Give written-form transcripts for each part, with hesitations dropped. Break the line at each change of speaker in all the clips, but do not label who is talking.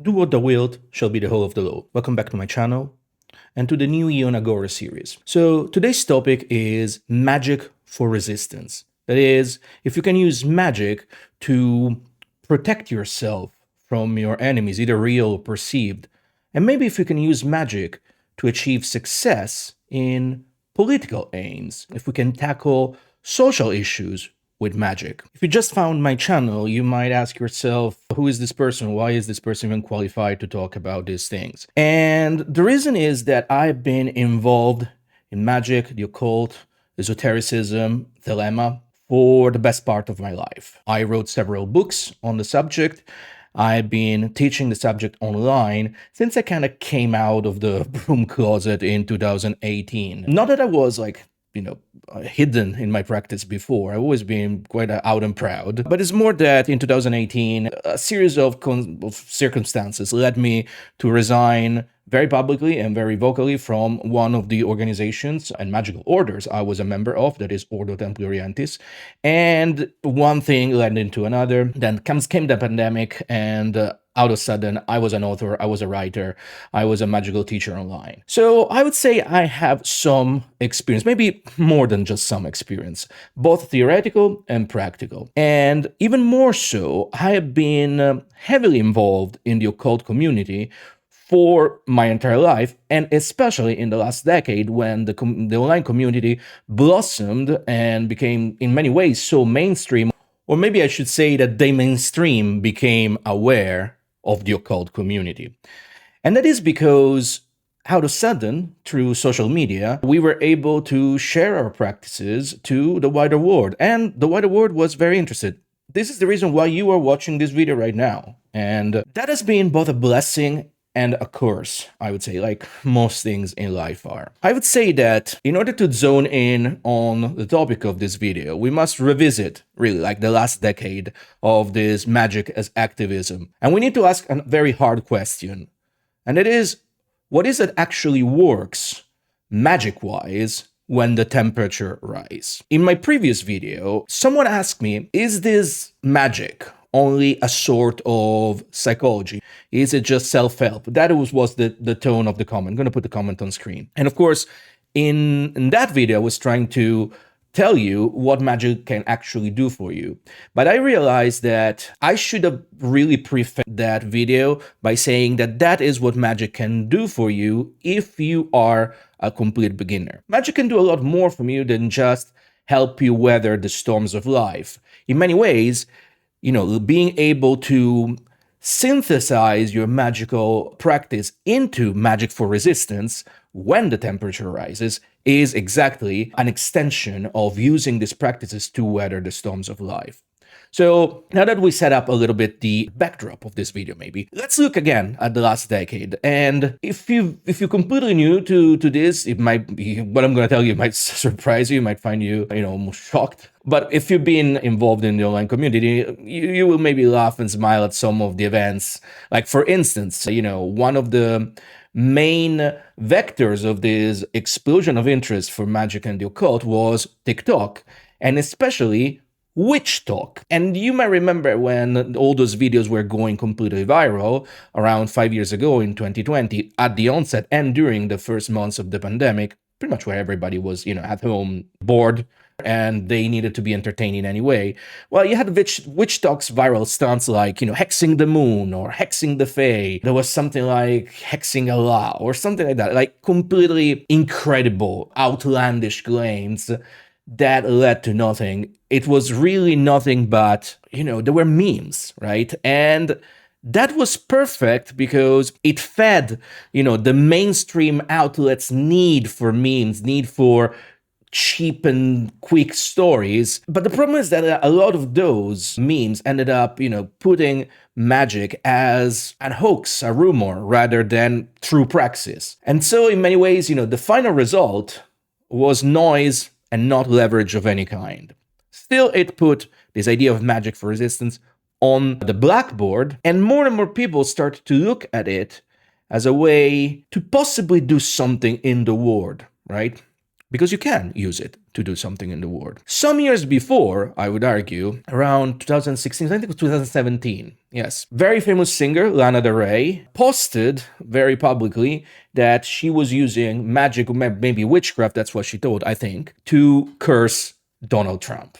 Do what thou wilt shall be the whole of the law. Welcome back to my channel and to the new Ion Agora series. So today's topic is magic for resistance. That is, if you can use magic to protect yourself from your enemies, either real or perceived, and maybe if you can use magic to achieve success in political aims, if we can tackle social issues with magic. If you just found my channel, you might ask yourself, who is this person? Why is this person even qualified to talk about these things? And the reason is that I've been involved in magic, the occult, esotericism, thelema for the best part of my life. I wrote several books on the subject. I've been teaching the subject online since I kind of came out of the broom closet in 2018. Not that I was hidden in my practice before. I've always been quite out and proud. But it's more that in 2018, a series of circumstances led me to resign very publicly and very vocally from one of the organizations and magical orders I was a member of, that is Ordo Templarientis. And one thing led into another. Then came the pandemic, and out of a sudden, I was an author, I was a writer, I was a magical teacher online. So I would say I have some experience, maybe more than just some experience, both theoretical and practical. And even more so, I have been heavily involved in the occult community for my entire life, and especially in the last decade when the online community blossomed and became, in many ways, so mainstream. Or maybe I should say that the mainstream became aware of the occult community. And that is because out of sudden, through social media, we were able to share our practices to the wider world. And the wider world was very interested. This is the reason why you are watching this video right now. And that has been both a blessing and a curse, I would say, like most things in life are. I would say that in order to zone in on the topic of this video, we must revisit, really, like the last decade of this magic as activism. And we need to ask a very hard question. And it is, what is it actually works, magic-wise, when the temperature rises? In my previous video, someone asked me, is this magic only a sort of psychology? Is it just self-help? That was the tone of the comment. I'm going to put the comment on screen. And of course, in that video, I was trying to tell you what magic can actually do for you. But I realized that I should have really prefaced that video by saying that that is what magic can do for you if you are a complete beginner. Magic can do a lot more for you than just help you weather the storms of life. In many ways, being able to synthesize your magical practice into magic for resistance when the temperature rises is exactly an extension of using these practices to weather the storms of life. So now that we set up a little bit the backdrop of this video, maybe let's look again at the last decade. And if you're completely new to this, it might be what I'm going to tell you might surprise you, might find you, almost shocked. But if you've been involved in the online community, you will maybe laugh and smile at some of the events. Like, for instance, one of the main vectors of this explosion of interest for magic and the occult was TikTok, and especially WitchTok. And you might remember when all those videos were going completely viral around 5 years ago in 2020, at the onset and during the first months of the pandemic, pretty much where everybody was, at home, bored, and they needed to be entertained in any way. Well, you had WitchTok's viral stunts like, hexing the moon or hexing the fae. There was something like hexing Allah or something like that, like completely incredible, outlandish claims that led to nothing. It was really nothing but, there were memes, right? And that was perfect because it fed, the mainstream outlets' need for memes, need for cheap and quick stories. But the problem is that a lot of those memes ended up, putting magic as a hoax, a rumor, rather than true praxis. And so in many ways, the final result was noise and not leverage of any kind. Still, it put this idea of magic for resistance on the blackboard, and more people started to look at it as a way to possibly do something in the world, right? because you can use it to do something in the world. Some years before, I would argue, around 2016, I think it was 2017, yes, very famous singer Lana Del Rey posted very publicly that she was using magic, or maybe witchcraft, that's what she told, I think, to curse Donald Trump.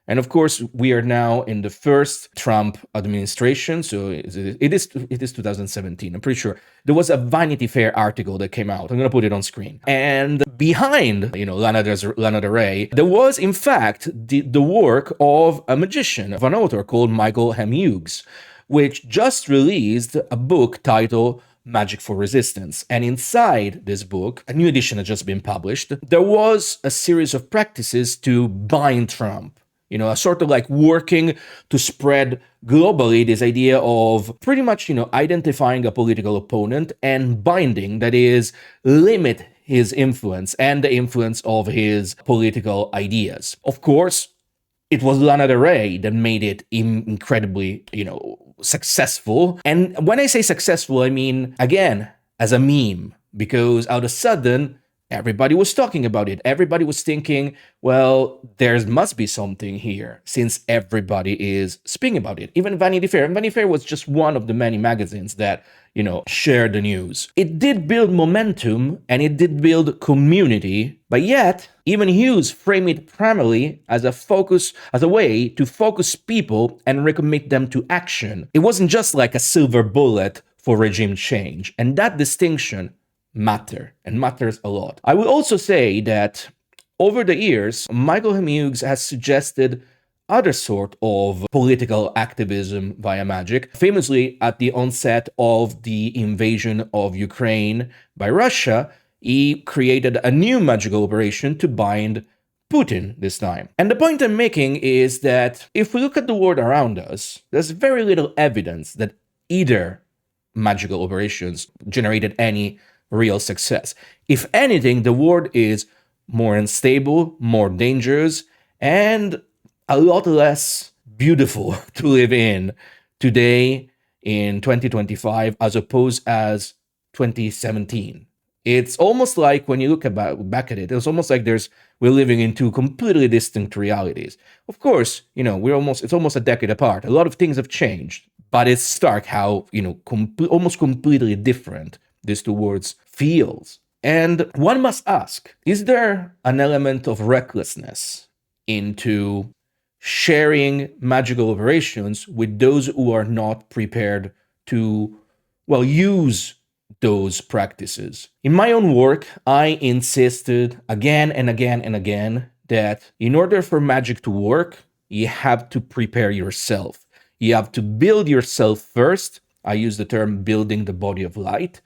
And of course, we are now in the first Trump administration, so it is 2017, I'm pretty sure. There was a Vanity Fair article that came out. I'm going to put it on screen. And behind, Lana Del Rey, there was, in fact, the work of a magician, of an author called Michael M. Hughes, which just released a book titled Magic for Resistance. And inside this book, a new edition had just been published, there was a series of practices to bind Trump. A sort of like working to spread globally this idea of pretty much, identifying a political opponent and binding, that is, limit his influence and the influence of his political ideas. Of course, it was Lana Del Rey that made it incredibly, successful. And when I say successful, I mean, again, as a meme, because out of sudden, everybody was talking about it. Everybody was thinking, well, there must be something here, since everybody is speaking about it. Even Vanity Fair. And Vanity Fair was just one of the many magazines that, shared the news. It did build momentum and it did build community, but yet, even Hughes framed it primarily as a way to focus people and recommit them to action. It wasn't just like a silver bullet for regime change. And that distinction matters a lot. I will also say that over the years, Michael M. Hughes has suggested other sort of political activism via magic. Famously, at the onset of the invasion of Ukraine by Russia, he created a new magical operation to bind Putin this time. And the point I'm making is that if we look at the world around us, there's very little evidence that either magical operations generated any real success. If anything, the world is more unstable, more dangerous, and a lot less beautiful to live in today in 2025 as opposed as 2017. It's almost like when you look back at it, it's almost like we're living in two completely distinct realities. Of course, it's almost a decade apart. A lot of things have changed, but it's stark how, almost completely different these two words feels. And one must ask, is there an element of recklessness into sharing magical operations with those who are not prepared to, use those practices? In my own work, I insisted again and again and again that in order for magic to work, you have to prepare yourself. You have to build yourself first. I use the term building the body of light.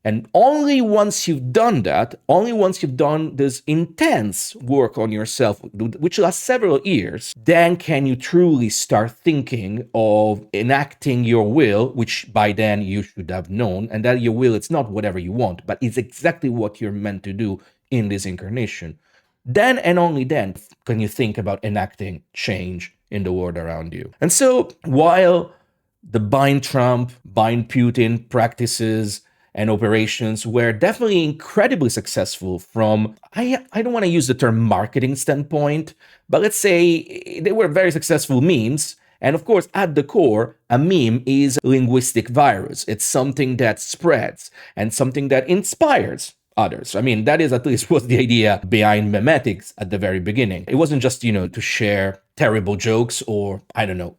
And only once you've done that, only once you've done this intense work on yourself, which lasts several years, then can you truly start thinking of enacting your will, which by then you should have known, and that your will, it's not whatever you want, but it's exactly what you're meant to do in this incarnation. Then and only then can you think about enacting change in the world around you. And so while the bind Trump, bind Putin practices and operations were definitely incredibly successful from, I don't want to use the term marketing standpoint, but let's say they were very successful memes. And of course, at the core, a meme is a linguistic virus. It's something that spreads and something that inspires others. I mean, that is at least was the idea behind memetics at the very beginning. It wasn't just, to share terrible jokes or,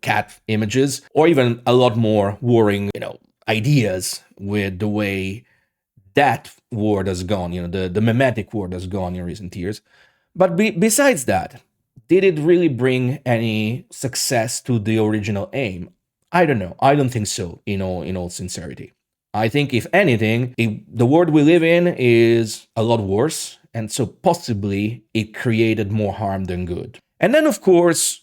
cat images, or even a lot more worrying, ideas with the way that word has gone, the memetic word has gone in recent years. But besides that, did it really bring any success to the original aim? I don't know. I don't think so, in all sincerity. I think, if anything, the world we live in is a lot worse, and so possibly it created more harm than good. And then, of course,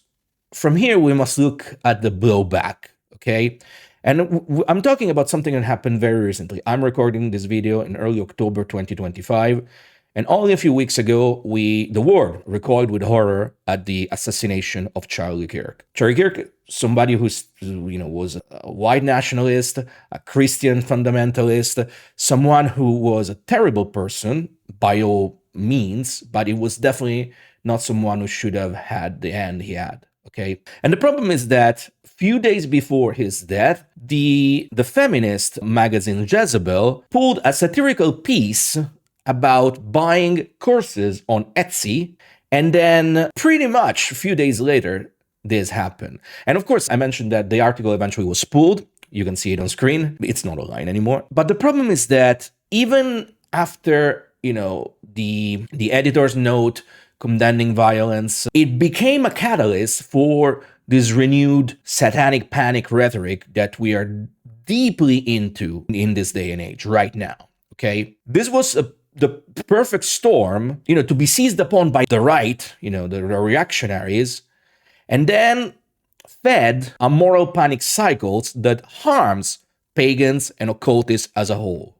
from here we must look at the blowback, okay? And I'm talking about something that happened very recently. I'm recording this video in early October 2025, and only a few weeks ago, the world recoiled with horror at the assassination of Charlie Kirk. Charlie Kirk, somebody who's, was a white nationalist, a Christian fundamentalist, someone who was a terrible person by all means, but it was definitely not someone who should have had the end he had. Okay. And the problem is that few days before his death, the feminist magazine Jezebel pulled a satirical piece about buying courses on Etsy, and then pretty much a few days later, this happened. And of course, I mentioned that the article eventually was pulled. You can see it on screen. It's not online anymore. But the problem is that even after, the editor's note condemning violence, it became a catalyst for this renewed satanic panic rhetoric that we are deeply into in this day and age right now. Okay, this was the perfect storm, to be seized upon by the right, the reactionaries, and then fed a moral panic cycles that harms pagans and occultists as a whole.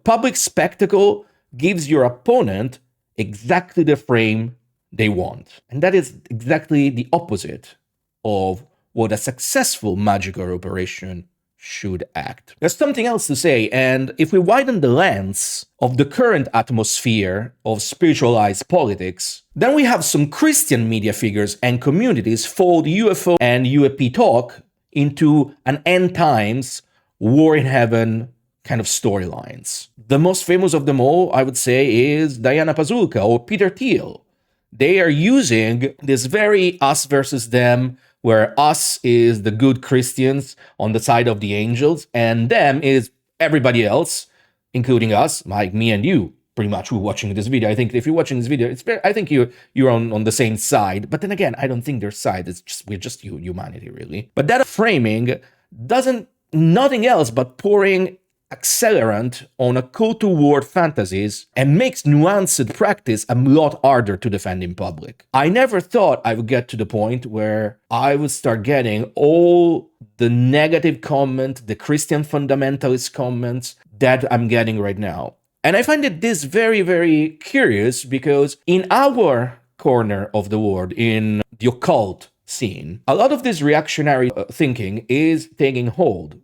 Public spectacle gives your opponent exactly the frame they want. And that is exactly the opposite of what a successful magical operation should act. There's something else to say, and if we widen the lens of the current atmosphere of spiritualized politics, then we have some Christian media figures and communities fold UFO and UAP talk into an end times, war in heaven kind of storylines. The most famous of them all, I would say, is Diana Pazulka or Peter Thiel. They are using this very us versus them, where us is the good Christians on the side of the angels, and them is everybody else, including us, like me and you, pretty much, who are watching this video. I think if you're watching this video, I think you're on the same side. But then again, I don't think their side. We're just humanity, really. But that framing doesn't nothing else but pouring accelerant on occult word fantasies and makes nuanced practice a lot harder to defend in public. I never thought I would get to the point where I would start getting all the negative comments, the Christian fundamentalist comments that I'm getting right now. And I find this very, very curious because in our corner of the world, in the occult scene, a lot of this reactionary thinking is taking hold.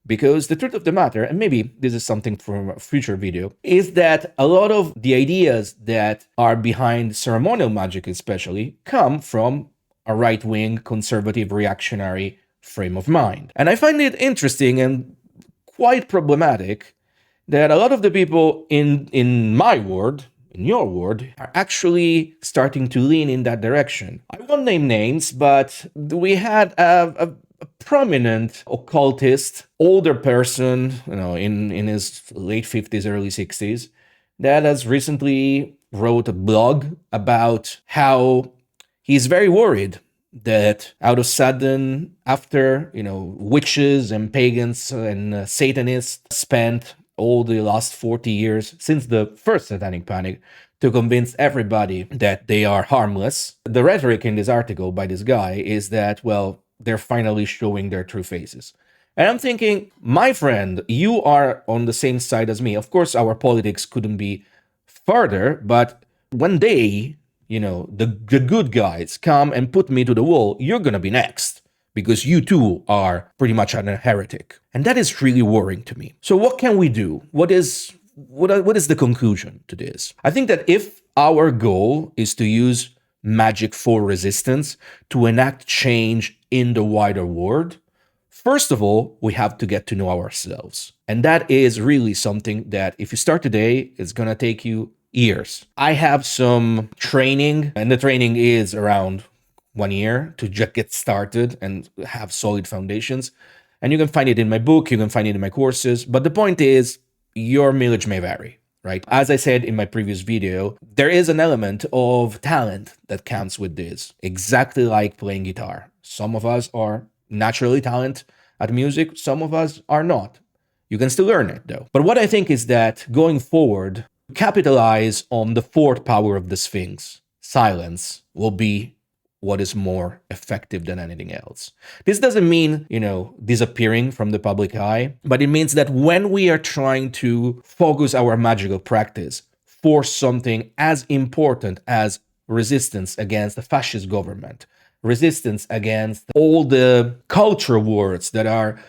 Because the truth of the matter, and maybe this is something from a future video, is that a lot of the ideas that are behind ceremonial magic especially come from a right-wing, conservative, reactionary frame of mind. And I find it interesting and quite problematic that a lot of the people in my world, in your world, are actually starting to lean in that direction. I won't name names, but we had a prominent occultist, older person, in his late 50s, early 60s, that has recently wrote a blog about how he's very worried that out of sudden, after, witches and pagans and Satanists spent all the last 40 years since the first satanic panic to convince everybody that they are harmless. The rhetoric in this article by this guy is that, well, they're finally showing their true faces. And I'm thinking, my friend, you are on the same side as me. Of course, our politics couldn't be further, but when they, the good guys come and put me to the wall, you're gonna be next, because you too are pretty much a heretic. And that is really worrying to me. So what can we do? What is the conclusion to this? I think that if our goal is to use magic for resistance to enact change in the wider world, first of all, we have to get to know ourselves. And that is really something that if you start today, it's going to take you years. I have some training, and the training is around 1 year to just get started and have solid foundations. And you can find it in my book, you can find it in my courses. But the point is, your mileage may vary. Right? As I said in my previous video, there is an element of talent that counts with this, exactly like playing guitar. Some of us are naturally talented at music, some of us are not. You can still learn it though. But what I think is that going forward, capitalize on the fourth power of the Sphinx. Silence will be what is more effective than anything else. This doesn't mean, disappearing from the public eye, but it means that when we are trying to focus our magical practice for something as important as resistance against the fascist government, resistance against all the culture wars that are,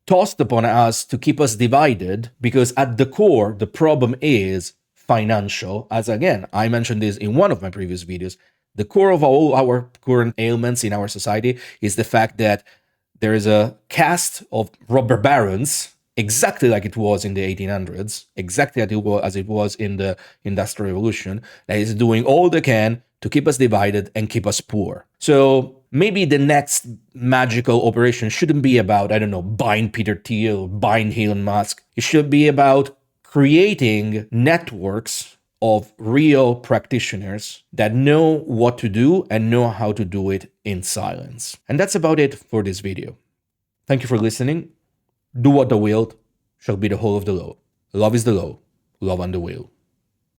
tossed upon us to keep us divided, because at the core, the problem is financial, as again, I mentioned this in one of my previous videos. The core of all our current ailments in our society is the fact that there is a caste of robber barons, exactly like it was in the 1800s, exactly as it was in the Industrial Revolution, that is doing all they can to keep us divided and keep us poor. So maybe the next magical operation shouldn't be about, I don't know, bind Peter Thiel, bind Elon Musk. It should be about creating networks of real practitioners that know what to do and know how to do it in silence. And that's about it for this video. Thank you for listening. Do what the will shall be the whole of the law. Love is the law. Love on the will.